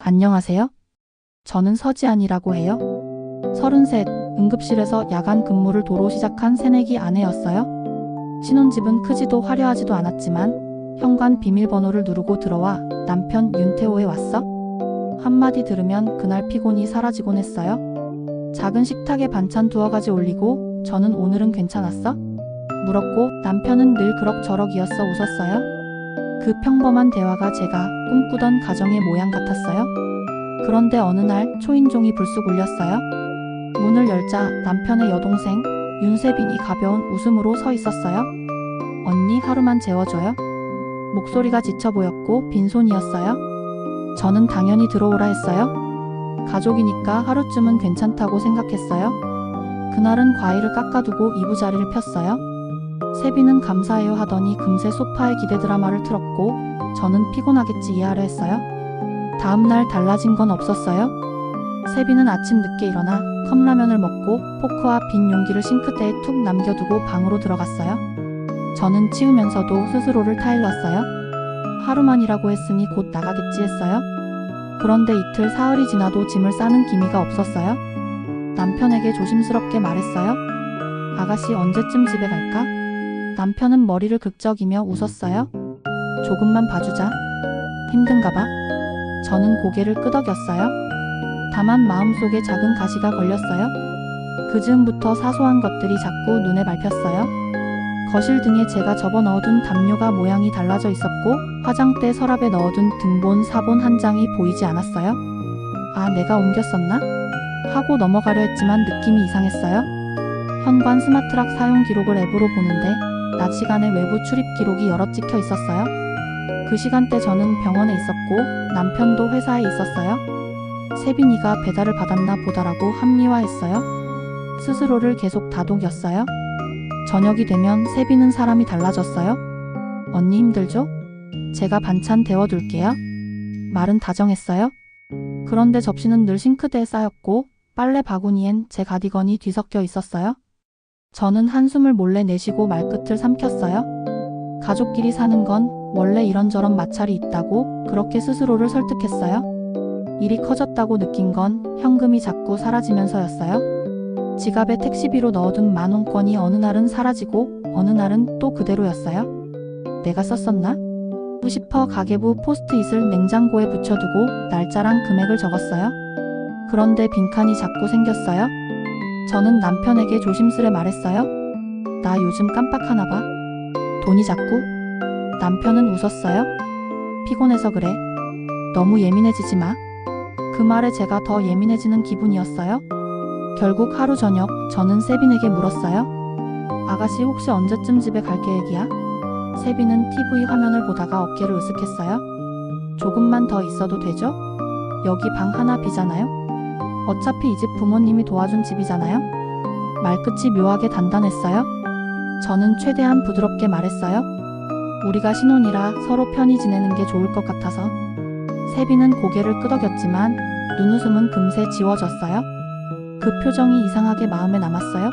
안녕하세요. 저는 서지안이라고 해요. 33, 응급실에서 야간 근무를 도로 시작한 새내기 아내였어요. 신혼집은 크지도 화려하지도 않았지만 현관 비밀번호를 누르고 들어와 남편 윤태호에 왔어? 한마디 들으면 그날 피곤이 사라지곤 했어요. 작은 식탁에 반찬 2가지 올리고 저는 오늘은 괜찮았어? 물었고 남편은 늘 그럭저럭이었어 웃었어요. 그 평범한 대화가 제가 꿈꾸던 가정의 모양 같았어요. 그런데 어느 날 초인종이 불쑥 울렸어요. 문을 열자 남편의 여동생 윤세빈이 가벼운 웃음으로 서 있었어요. 언니 하루만 재워줘요? 목소리가 지쳐 보였고 빈손이었어요. 저는 당연히 들어오라 했어요. 가족이니까 하루쯤은 괜찮다고 생각했어요. 그날은 과일을 깎아두고 이부자리를 폈어요. 세빈은 감사해요 하더니 금세 소파에 기대 드라마를 틀었고 저는 피곤하겠지 이해하려 했어요. 다음날 달라진 건 없었어요. 세빈은 아침 늦게 일어나 컵라면을 먹고 포크와 빈 용기를 싱크대에 툭 남겨두고 방으로 들어갔어요. 저는 치우면서도 스스로를 타일렀어요. 하루만이라고 했으니 곧 나가겠지 했어요. 그런데 이틀 사흘이 지나도 짐을 싸는 기미가 없었어요. 남편에게 조심스럽게 말했어요. 아가씨 언제쯤 집에 갈까? 남편은 머리를 극적이며 웃었어요. 조금만 봐주자. 힘든가 봐. 저는 고개를 끄덕였어요. 다만 마음속에 작은 가시가 걸렸어요. 그 즈음부터 사소한 것들이 자꾸 눈에 밟혔어요. 거실 등에 제가 접어 넣어둔 담요가 모양이 달라져 있었고 화장대 서랍에 넣어둔 등본, 사본 한 장이 보이지 않았어요. 아, 내가 옮겼었나? 하고 넘어가려 했지만 느낌이 이상했어요. 현관 스마트락 사용 기록을 앱으로 보는데 낮 시간에 외부 출입 기록이 여럿 찍혀 있었어요. 그 시간대 저는 병원에 있었고 남편도 회사에 있었어요. 세빈이가 배달을 받았나 보다라고 합리화했어요. 스스로를 계속 다독였어요. 저녁이 되면 세빈은 사람이 달라졌어요. 언니 힘들죠? 제가 반찬 데워둘게요. 말은 다정했어요. 그런데 접시는 늘 싱크대에 쌓였고 빨래 바구니엔 제 가디건이 뒤섞여 있었어요. 저는 한숨을 몰래 내쉬고 말끝을 삼켰어요. 가족끼리 사는 건 원래 이런저런 마찰이 있다고 그렇게 스스로를 설득했어요. 일이 커졌다고 느낀 건 현금이 자꾸 사라지면서였어요. 지갑에 택시비로 넣어둔 만원권이 어느 날은 사라지고 어느 날은 또 그대로였어요. 내가 썼었나? 싶어 가계부 포스트잇을 냉장고에 붙여두고 날짜랑 금액을 적었어요. 그런데 빈칸이 자꾸 생겼어요. 저는 남편에게 조심스레 말했어요. 나 요즘 깜빡하나 봐. 돈이 자꾸? 남편은 웃었어요. 피곤해서 그래. 너무 예민해지지 마. 그 말에 제가 더 예민해지는 기분이었어요. 결국 하루 저녁 저는 세빈에게 물었어요. 아가씨 혹시 언제쯤 집에 갈 계획이야? 세빈은 TV 화면을 보다가 어깨를 으쓱했어요. 조금만 더 있어도 되죠? 여기 방 하나 비잖아요? 어차피 이 집 부모님이 도와준 집이잖아요? 말끝이 묘하게 단단했어요. 저는 최대한 부드럽게 말했어요. 우리가 신혼이라 서로 편히 지내는 게 좋을 것 같아서. 세빈은 고개를 끄덕였지만 눈웃음은 금세 지워졌어요. 그 표정이 이상하게 마음에 남았어요.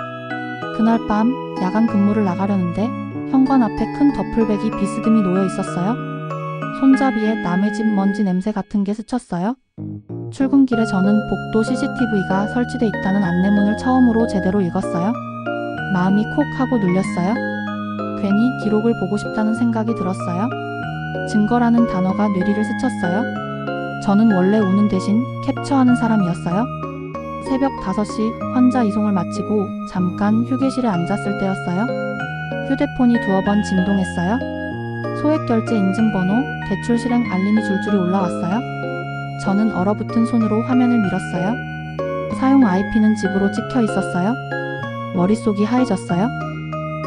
그날 밤 야간 근무를 나가려는데 현관 앞에 큰 더플백이 비스듬히 놓여 있었어요. 손잡이에 남의 집 먼지 냄새 같은 게 스쳤어요. 출근길에 저는 복도 CCTV가 설치돼 있다는 안내문을 처음으로 제대로 읽었어요. 마음이 콕 하고 눌렸어요. 괜히 기록을 보고 싶다는 생각이 들었어요. 증거라는 단어가 뇌리를 스쳤어요. 저는 원래 우는 대신 캡처하는 사람이었어요. 새벽 5시 환자 이송을 마치고 잠깐 휴게실에 앉았을 때였어요. 휴대폰이 2번 진동했어요. 소액결제 인증번호, 대출 실행 알림이 줄줄이 올라왔어요. 저는 얼어붙은 손으로 화면을 밀었어요. 사용 IP는 집으로 찍혀 있었어요. 머릿속이 하얘졌어요.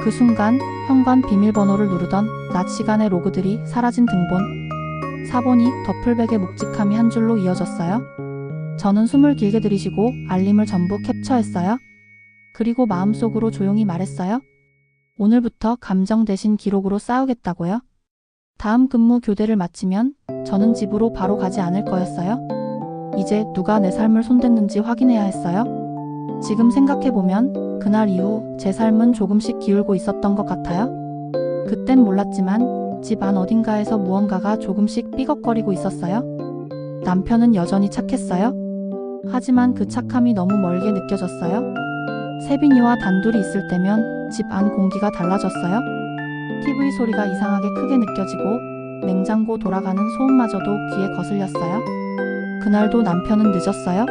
그 순간 현관 비밀번호를 누르던 낮 시간의 로그들이 사라진 등본, 사본이 더플백의 묵직함이 한 줄로 이어졌어요. 저는 숨을 길게 들이쉬고 알림을 전부 캡처했어요. 그리고 마음속으로 조용히 말했어요. 오늘부터 감정 대신 기록으로 싸우겠다고요. 다음 근무 교대를 마치면 저는 집으로 바로 가지 않을 거였어요. 이제 누가 내 삶을 손댔는지 확인해야 했어요. 지금 생각해보면 그날 이후 제 삶은 조금씩 기울고 있었던 것 같아요. 그땐 몰랐지만 집 안 어딘가에서 무언가가 조금씩 삐걱거리고 있었어요. 남편은 여전히 착했어요. 하지만 그 착함이 너무 멀게 느껴졌어요. 세빈이와 단둘이 있을 때면 집 안 공기가 달라졌어요. TV 소리가 이상하게 크게 느껴지고 냉장고 돌아가는 소음마저도 귀에 거슬렸어요. 그날도 남편은 늦었어요.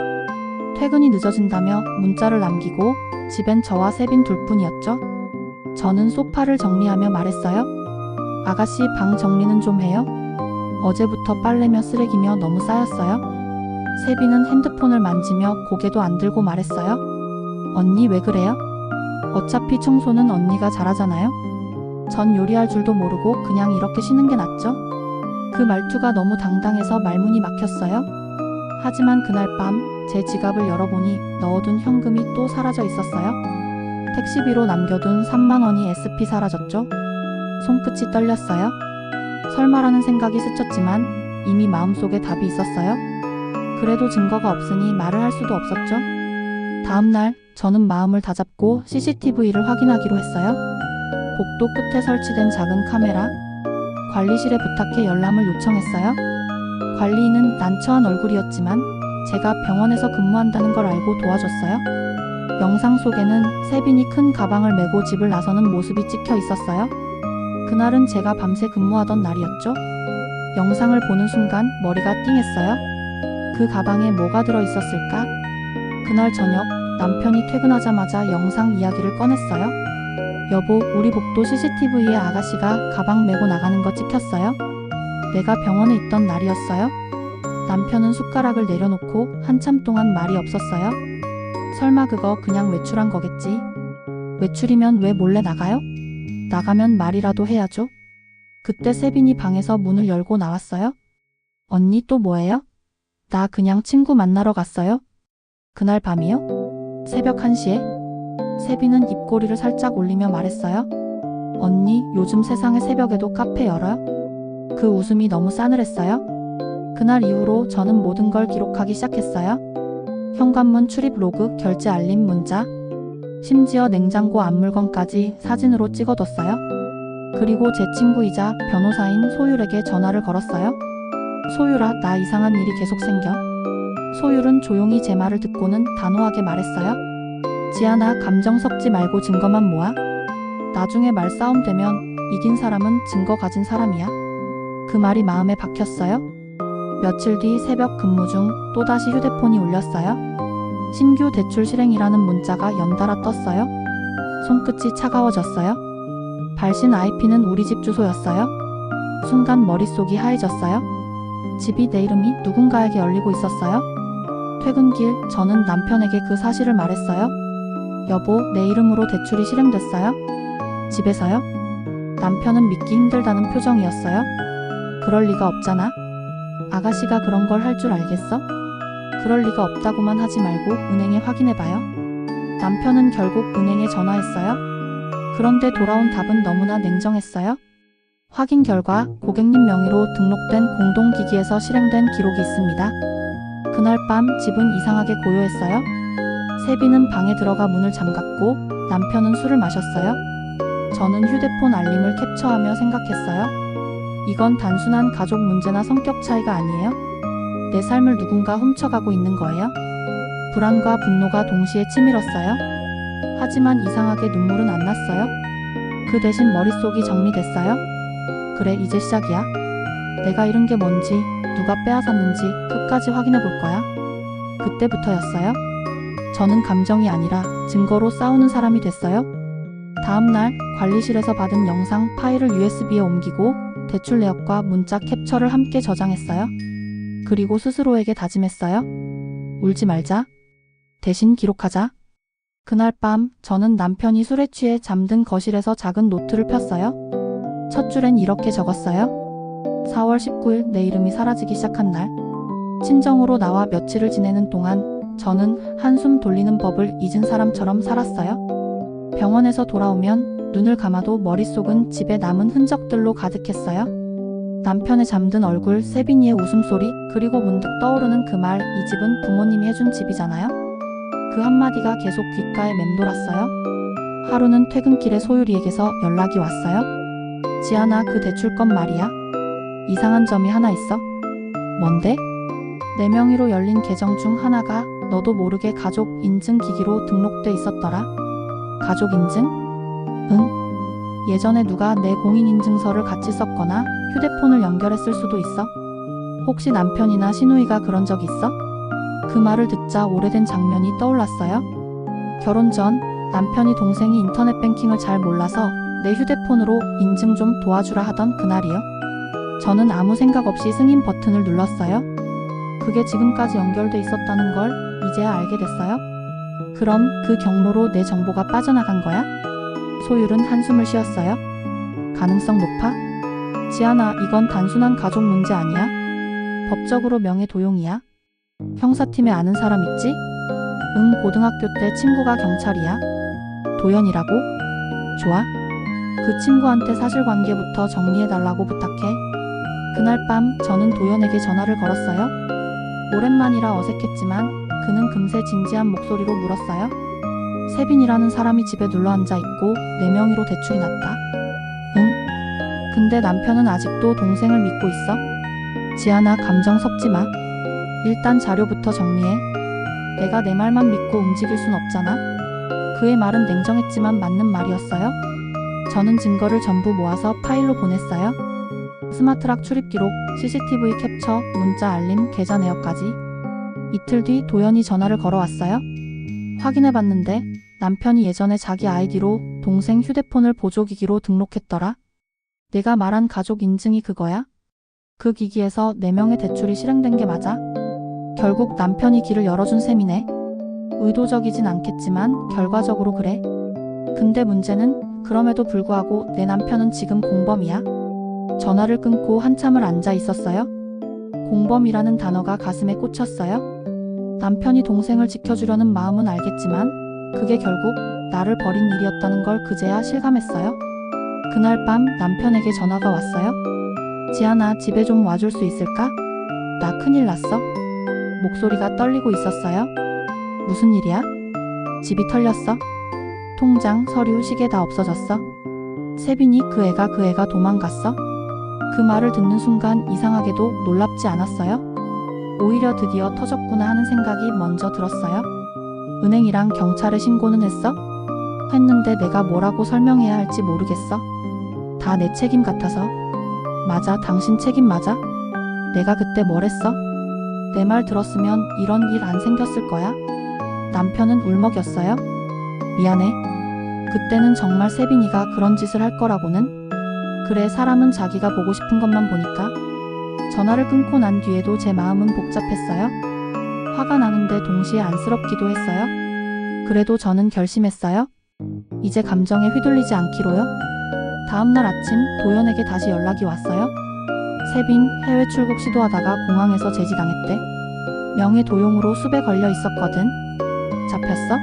퇴근이 늦어진다며 문자를 남기고 집엔 저와 세빈 둘뿐이었죠. 저는 소파를 정리하며 말했어요. 아가씨 방 정리는 좀 해요? 어제부터 빨래며 쓰레기며 너무 쌓였어요. 세빈은 핸드폰을 만지며 고개도 안 들고 말했어요. 언니 왜 그래요? 어차피 청소는 언니가 잘하잖아요. 전 요리할 줄도 모르고 그냥 이렇게 쉬는 게 낫죠? 그 말투가 너무 당당해서 말문이 막혔어요. 하지만 그날 밤 제 지갑을 열어보니 넣어둔 현금이 또 사라져 있었어요. 택시비로 남겨둔 3만 원이 SP 사라졌죠. 손끝이 떨렸어요. 설마라는 생각이 스쳤지만 이미 마음속에 답이 있었어요. 그래도 증거가 없으니 말을 할 수도 없었죠. 다음날 저는 마음을 다잡고 CCTV를 확인하기로 했어요. 복도 끝에 설치된 작은 카메라. 관리실에 부탁해 열람을 요청했어요. 관리인은 난처한 얼굴이었지만 제가 병원에서 근무한다는 걸 알고 도와줬어요. 영상 속에는 세빈이 큰 가방을 메고 집을 나서는 모습이 찍혀 있었어요. 그날은 제가 밤새 근무하던 날이었죠. 영상을 보는 순간 머리가 띵했어요. 그 가방에 뭐가 들어있었을까? 그날 저녁 남편이 퇴근하자마자 영상 이야기를 꺼냈어요. 여보, 우리 복도 CCTV에 아가씨가 가방 메고 나가는 거 찍혔어요. 내가 병원에 있던 날이었어요. 남편은 숟가락을 내려놓고 한참 동안 말이 없었어요. 설마 그거 그냥 외출한 거겠지? 외출이면 왜 몰래 나가요? 나가면 말이라도 해야죠. 그때 세빈이 방에서 문을 열고 나왔어요. 언니 또 뭐해요? 나 그냥 친구 만나러 갔어요. 그날 밤이요? 새벽 1시에? 세빈은 입꼬리를 살짝 올리며 말했어요. 언니, 요즘 세상에 새벽에도 카페 열어요? 그 웃음이 너무 싸늘했어요. 그날 이후로 저는 모든 걸 기록하기 시작했어요. 현관문 출입 로그, 결제 알림 문자, 심지어 냉장고 앞 물건까지 사진으로 찍어뒀어요. 그리고 제 친구이자 변호사인 소율에게 전화를 걸었어요. 소율아, 나 이상한 일이 계속 생겨. 소율은 조용히 제 말을 듣고는 단호하게 말했어요. 지아나, 감정 섞지 말고 증거만 모아. 나중에 말싸움 되면 이긴 사람은 증거 가진 사람이야. 그 말이 마음에 박혔어요. 며칠 뒤 새벽 근무 중 또다시 휴대폰이 울렸어요. 신규 대출 실행이라는 문자가 연달아 떴어요. 손끝이 차가워졌어요. 발신 IP는 우리 집 주소였어요. 순간 머릿속이 하얘졌어요. 집이 내 이름이 누군가에게 열리고 있었어요. 퇴근길 저는 남편에게 그 사실을 말했어요. 여보, 내 이름으로 대출이 실행됐어요. 집에서요? 남편은 믿기 힘들다는 표정이었어요. 그럴 리가 없잖아. 아가씨가 그런 걸 할 줄 알겠어? 그럴 리가 없다고만 하지 말고 은행에 확인해봐요. 남편은 결국 은행에 전화했어요. 그런데 돌아온 답은 너무나 냉정했어요. 확인 결과 고객님 명의로 등록된 공동기기에서 실행된 기록이 있습니다. 그날 밤 집은 이상하게 고요했어요. 세빈은 방에 들어가 문을 잠갔고 남편은 술을 마셨어요. 저는 휴대폰 알림을 캡처하며 생각했어요. 이건 단순한 가족 문제나 성격 차이가 아니에요. 내 삶을 누군가 훔쳐가고 있는 거예요. 불안과 분노가 동시에 치밀었어요. 하지만 이상하게 눈물은 안 났어요. 그 대신 머릿속이 정리됐어요. 그래, 이제 시작이야. 내가 잃은 게 뭔지, 누가 빼앗았는지 끝까지 확인해 볼 거야. 그때부터였어요. 저는 감정이 아니라 증거로 싸우는 사람이 됐어요. 다음날 관리실에서 받은 영상 파일을 USB에 옮기고 대출 내역과 문자 캡처를 함께 저장했어요. 그리고 스스로에게 다짐했어요. 울지 말자. 대신 기록하자. 그날 밤 저는 남편이 술에 취해 잠든 거실에서 작은 노트를 폈어요. 첫 줄엔 이렇게 적었어요. 4월 19일 내 이름이 사라지기 시작한 날. 친정으로 나와 며칠을 지내는 동안 저는 한숨 돌리는 법을 잊은 사람처럼 살았어요. 병원에서 돌아오면 눈을 감아도 머릿속은 집에 남은 흔적들로 가득했어요. 남편의 잠든 얼굴, 세빈이의 웃음소리, 그리고 문득 떠오르는 그 말, 이 집은 부모님이 해준 집이잖아요. 그 한마디가 계속 귓가에 맴돌았어요. 하루는 퇴근길에 소율이에게서 연락이 왔어요. 지아나, 그 대출건 말이야. 이상한 점이 하나 있어. 뭔데? 내 명의로 열린 계정 중 하나가 너도 모르게 가족 인증 기기로 등록돼 있었더라. 가족 인증? 응. 예전에 누가 내 공인인증서를 같이 썼거나 휴대폰을 연결했을 수도 있어. 혹시 남편이나 시누이가 그런 적 있어? 그 말을 듣자 오래된 장면이 떠올랐어요. 결혼 전 남편이 동생이 인터넷 뱅킹을 잘 몰라서 내 휴대폰으로 인증 좀 도와주라 하던 그날이요. 저는 아무 생각 없이 승인 버튼을 눌렀어요. 그게 지금까지 연결돼 있었다는 걸 이제야 알게 됐어요. 그럼 그 경로로 내 정보가 빠져나간 거야? 소율은 한숨을 쉬었어요. 가능성 높아? 지아나, 이건 단순한 가족 문제 아니야? 법적으로 명예 도용이야. 형사팀에 아는 사람 있지? 응, 고등학교 때 친구가 경찰이야. 도연이라고? 좋아. 그 친구한테 사실관계부터 정리해달라고 부탁해. 그날 밤 저는 도연에게 전화를 걸었어요. 오랜만이라 어색했지만 그는 금세 진지한 목소리로 물었어요. 세빈이라는 사람이 집에 눌러앉아 있고 내 명의로 대출이 났다. 응? 근데 남편은 아직도 동생을 믿고 있어? 지아나, 감정 섞지 마. 일단 자료부터 정리해. 내가 내 말만 믿고 움직일 순 없잖아. 그의 말은 냉정했지만 맞는 말이었어요. 저는 증거를 전부 모아서 파일로 보냈어요. 스마트락 출입 기록, CCTV 캡처, 문자 알림, 계좌 내역까지. 이틀 뒤 도연이 전화를 걸어왔어요. 확인해봤는데 남편이 예전에 자기 아이디로 동생 휴대폰을 보조기기로 등록했더라. 내가 말한 가족 인증이 그거야? 그 기기에서 4명의 대출이 실행된 게 맞아? 결국 남편이 길을 열어준 셈이네. 의도적이진 않겠지만 결과적으로 그래. 근데 문제는 그럼에도 불구하고 내 남편은 지금 공범이야. 전화를 끊고 한참을 앉아 있었어요. 공범이라는 단어가 가슴에 꽂혔어요. 남편이 동생을 지켜주려는 마음은 알겠지만 그게 결국 나를 버린 일이었다는 걸 그제야 실감했어요. 그날 밤 남편에게 전화가 왔어요. 지아나, 집에 좀 와줄 수 있을까? 나 큰일 났어. 목소리가 떨리고 있었어요. 무슨 일이야? 집이 털렸어. 통장, 서류, 시계 다 없어졌어. 세빈이 그 애가 도망갔어. 그 말을 듣는 순간 이상하게도 놀랍지 않았어요. 오히려 드디어 터졌구나 하는 생각이 먼저 들었어요. 은행이랑 경찰에 신고는 했어? 했는데 내가 뭐라고 설명해야 할지 모르겠어. 다 내 책임 같아서. 맞아, 당신 책임 맞아? 내가 그때 뭘 했어? 내 말 들었으면 이런 일 안 생겼을 거야. 남편은 울먹였어요. 미안해. 그때는 정말 세빈이가 그런 짓을 할 거라고는. 그래, 사람은 자기가 보고 싶은 것만 보니까. 전화를 끊고 난 뒤에도 제 마음은 복잡했어요. 화가 나는데 동시에 안쓰럽기도 했어요. 그래도 저는 결심했어요. 이제 감정에 휘둘리지 않기로요. 다음날 아침 도연에게 다시 연락이 왔어요. 세빈, 해외 출국 시도하다가 공항에서 제지당했대. 명예 도용으로 수배 걸려 있었거든. 잡혔어?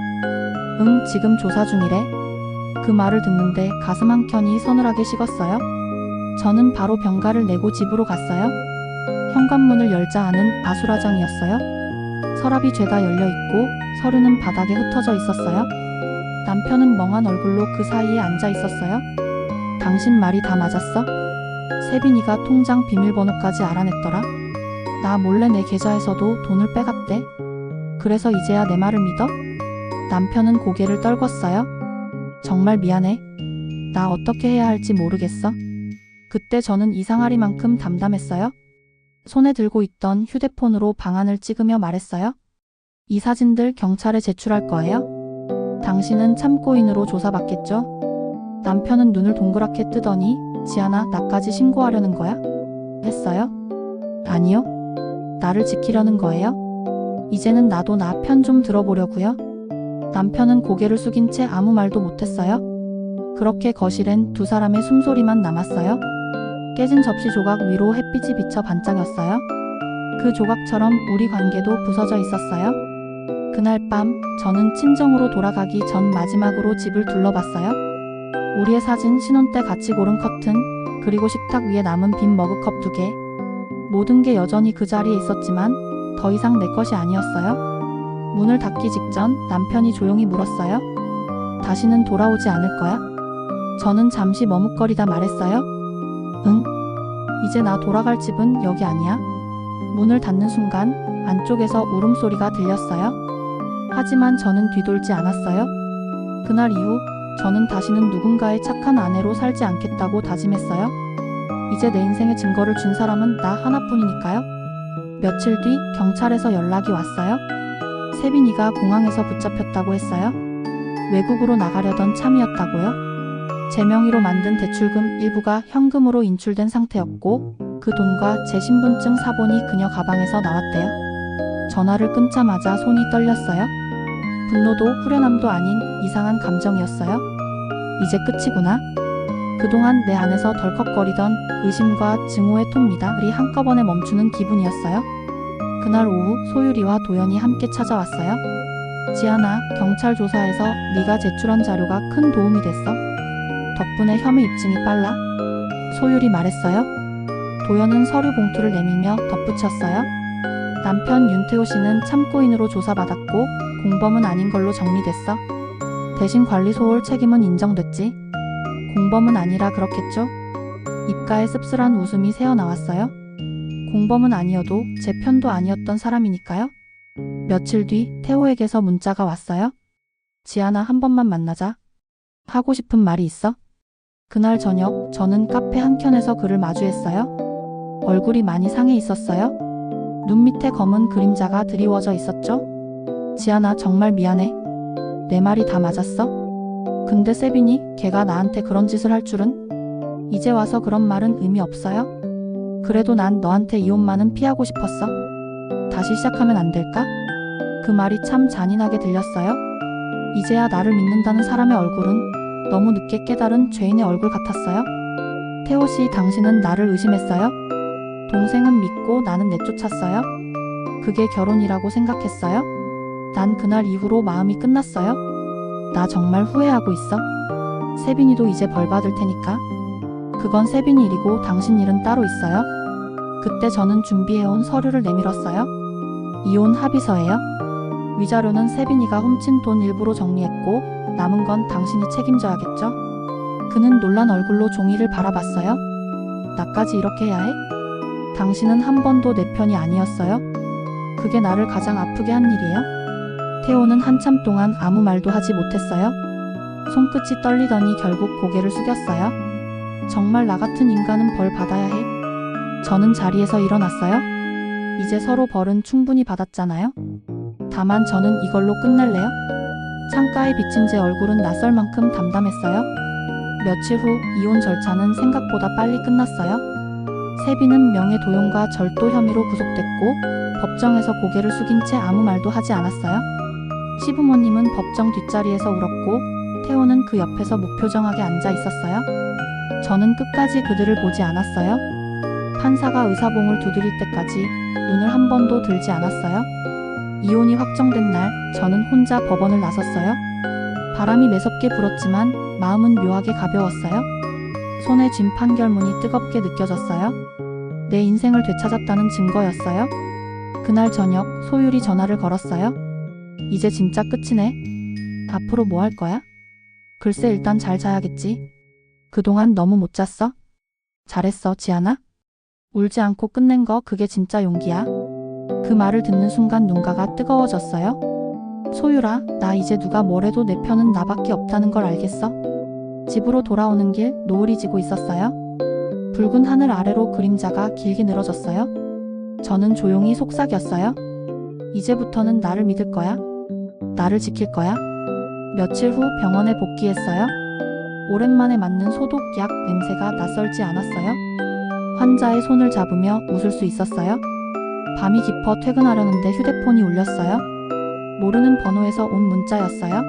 응, 지금 조사 중이래. 그 말을 듣는데 가슴 한켠이 서늘하게 식었어요. 저는 바로 병가를 내고 집으로 갔어요. 현관문을 열자 하는 아수라장이었어요. 서랍이 죄다 열려있고 서류는 바닥에 흩어져 있었어요. 남편은 멍한 얼굴로 그 사이에 앉아 있었어요. 당신 말이 다 맞았어? 세빈이가 통장 비밀번호까지 알아냈더라. 나 몰래 내 계좌에서도 돈을 빼갔대. 그래서 이제야 내 말을 믿어? 남편은 고개를 떨궜어요. 정말 미안해. 나 어떻게 해야 할지 모르겠어. 그때 저는 이상하리만큼 담담했어요. 손에 들고 있던 휴대폰으로 방안을 찍으며 말했어요. 이 사진들 경찰에 제출할 거예요. 당신은 참고인으로 조사받겠죠? 남편은 눈을 동그랗게 뜨더니 지아나, 나까지 신고하려는 거야? 했어요. 아니요. 나를 지키려는 거예요. 이제는 나도 나 편 좀 들어보려고요. 남편은 고개를 숙인 채 아무 말도 못했어요. 그렇게 거실엔 두 사람의 숨소리만 남았어요. 깨진 접시 조각 위로 햇빛이 비쳐 반짝였어요. 그 조각처럼 우리 관계도 부서져 있었어요. 그날 밤 저는 친정으로 돌아가기 전 마지막으로 집을 둘러봤어요. 우리의 사진, 신혼 때 같이 고른 커튼, 그리고 식탁 위에 남은 빈 머그컵 2개. 모든 게 여전히 그 자리에 있었지만 더 이상 내 것이 아니었어요. 문을 닫기 직전 남편이 조용히 물었어요. 다시는 돌아오지 않을 거야? 저는 잠시 머뭇거리다 말했어요. 응. 이제 나 돌아갈 집은 여기 아니야. 문을 닫는 순간 안쪽에서 울음소리가 들렸어요. 하지만 저는 뒤돌지 않았어요. 그날 이후 저는 다시는 누군가의 착한 아내로 살지 않겠다고 다짐했어요. 이제 내 인생에 증거를 준 사람은 나 하나뿐이니까요. 며칠 뒤 경찰에서 연락이 왔어요. 세빈이가 공항에서 붙잡혔다고 했어요. 외국으로 나가려던 참이었다고요. 제 명의로 만든 대출금 일부가 현금으로 인출된 상태였고 그 돈과 제 신분증 사본이 그녀 가방에서 나왔대요. 전화를 끊자마자 손이 떨렸어요. 분노도 후련함도 아닌 이상한 감정이었어요. 이제 끝이구나. 그동안 내 안에서 덜컥거리던 의심과 증오의 톱니다리 한꺼번에 멈추는 기분이었어요. 그날 오후 소율이와 도연이 함께 찾아왔어요. 지아나, 경찰 조사에서 네가 제출한 자료가 큰 도움이 됐어. 덕분에 혐의 입증이 빨라. 소율이 말했어요. 도연은 서류 봉투를 내밀며 덧붙였어요. 남편 윤태호 씨는 참고인으로 조사받았고 공범은 아닌 걸로 정리됐어. 대신 관리 소홀 책임은 인정됐지. 공범은 아니라 그렇겠죠? 입가에 씁쓸한 웃음이 새어나왔어요. 공범은 아니어도 제 편도 아니었던 사람이니까요. 며칠 뒤 태호에게서 문자가 왔어요. 지아나 한 번만 만나자. 하고 싶은 말이 있어? 그날 저녁 저는 카페 한켠에서 그를 마주했어요. 얼굴이 많이 상해 있었어요. 눈 밑에 검은 그림자가 드리워져 있었죠. 지아나 정말 미안해. 내 말이 다 맞았어? 근데 세빈이 걔가 나한테 그런 짓을 할 줄은? 이제 와서 그런 말은 의미 없어요? 그래도 난 너한테 이혼만은 피하고 싶었어. 다시 시작하면 안 될까? 그 말이 참 잔인하게 들렸어요. 이제야 나를 믿는다는 사람의 얼굴은 너무 늦게 깨달은 죄인의 얼굴 같았어요. 태호 씨, 당신은 나를 의심했어요? 동생은 믿고 나는 내쫓았어요? 그게 결혼이라고 생각했어요? 난 그날 이후로 마음이 끝났어요. 나 정말 후회하고 있어. 세빈이도 이제 벌 받을 테니까. 그건 세빈이 일이고 당신 일은 따로 있어요. 그때 저는 준비해온 서류를 내밀었어요. 이혼 합의서예요. 위자료는 세빈이가 훔친 돈 일부로 정리했고 남은 건 당신이 책임져야겠죠? 그는 놀란 얼굴로 종이를 바라봤어요. 나까지 이렇게 해야 해? 당신은 한 번도 내 편이 아니었어요? 그게 나를 가장 아프게 한 일이에요? 태호는 한참 동안 아무 말도 하지 못했어요. 손끝이 떨리더니 결국 고개를 숙였어요. 정말 나 같은 인간은 벌 받아야 해. 저는 자리에서 일어났어요. 이제 서로 벌은 충분히 받았잖아요. 다만 저는 이걸로 끝낼래요. 창가에 비친 제 얼굴은 낯설 만큼 담담했어요. 며칠 후 이혼 절차는 생각보다 빨리 끝났어요. 세빈은 명예도용과 절도 혐의로 구속됐고 법정에서 고개를 숙인 채 아무 말도 하지 않았어요. 시부모님은 법정 뒷자리에서 울었고 태호는 그 옆에서 무표정하게 앉아 있었어요. 저는 끝까지 그들을 보지 않았어요. 판사가 의사봉을 두드릴 때까지 눈을 한 번도 들지 않았어요. 이혼이 확정된 날 저는 혼자 법원을 나섰어요. 바람이 매섭게 불었지만 마음은 묘하게 가벼웠어요. 손에 쥔 판결문이 뜨겁게 느껴졌어요. 내 인생을 되찾았다는 증거였어요. 그날 저녁 소율이 전화를 걸었어요. 이제 진짜 끝이네. 앞으로 뭐 할 거야? 글쎄 일단 잘 자야겠지. 그동안 너무 못 잤어? 잘했어, 지아나. 울지 않고 끝낸 거 그게 진짜 용기야. 그 말을 듣는 순간 눈가가 뜨거워졌어요. 소율아, 나 이제 누가 뭐래도 내 편은 나밖에 없다는 걸 알겠어? 집으로 돌아오는 길 노을이 지고 있었어요. 붉은 하늘 아래로 그림자가 길게 늘어졌어요. 저는 조용히 속삭였어요. 이제부터는 나를 믿을 거야. 나를 지킬 거야. 며칠 후 병원에 복귀했어요. 오랜만에 맡는 소독약 냄새가 낯설지 않았어요. 환자의 손을 잡으며 웃을 수 있었어요. 밤이 깊어 퇴근하려는데 휴대폰이 울렸어요. 모르는 번호에서 온 문자였어요.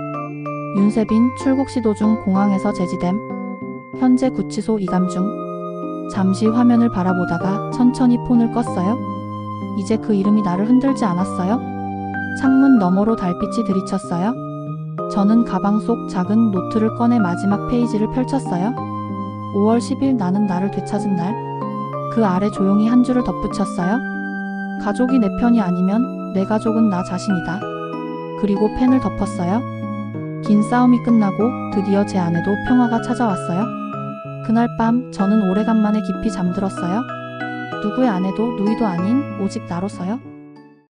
윤세빈 출국 시도 중 공항에서 제지됨. 현재 구치소 이감 중. 잠시 화면을 바라보다가 천천히 폰을 껐어요. 이제 그 이름이 나를 흔들지 않았어요. 창문 너머로 달빛이 들이쳤어요. 저는 가방 속 작은 노트를 꺼내 마지막 페이지를 펼쳤어요. 5월 10일 나는 나를 되찾은 날. 그 아래 조용히 한 줄을 덧붙였어요. 가족이 내 편이 아니면 내 가족은 나 자신이다. 그리고 펜을 덮었어요. 긴 싸움이 끝나고 드디어 제 안에도 평화가 찾아왔어요. 그날 밤 저는 오래간만에 깊이 잠들었어요. 누구의 아내도 누이도 아닌 오직 나로서요.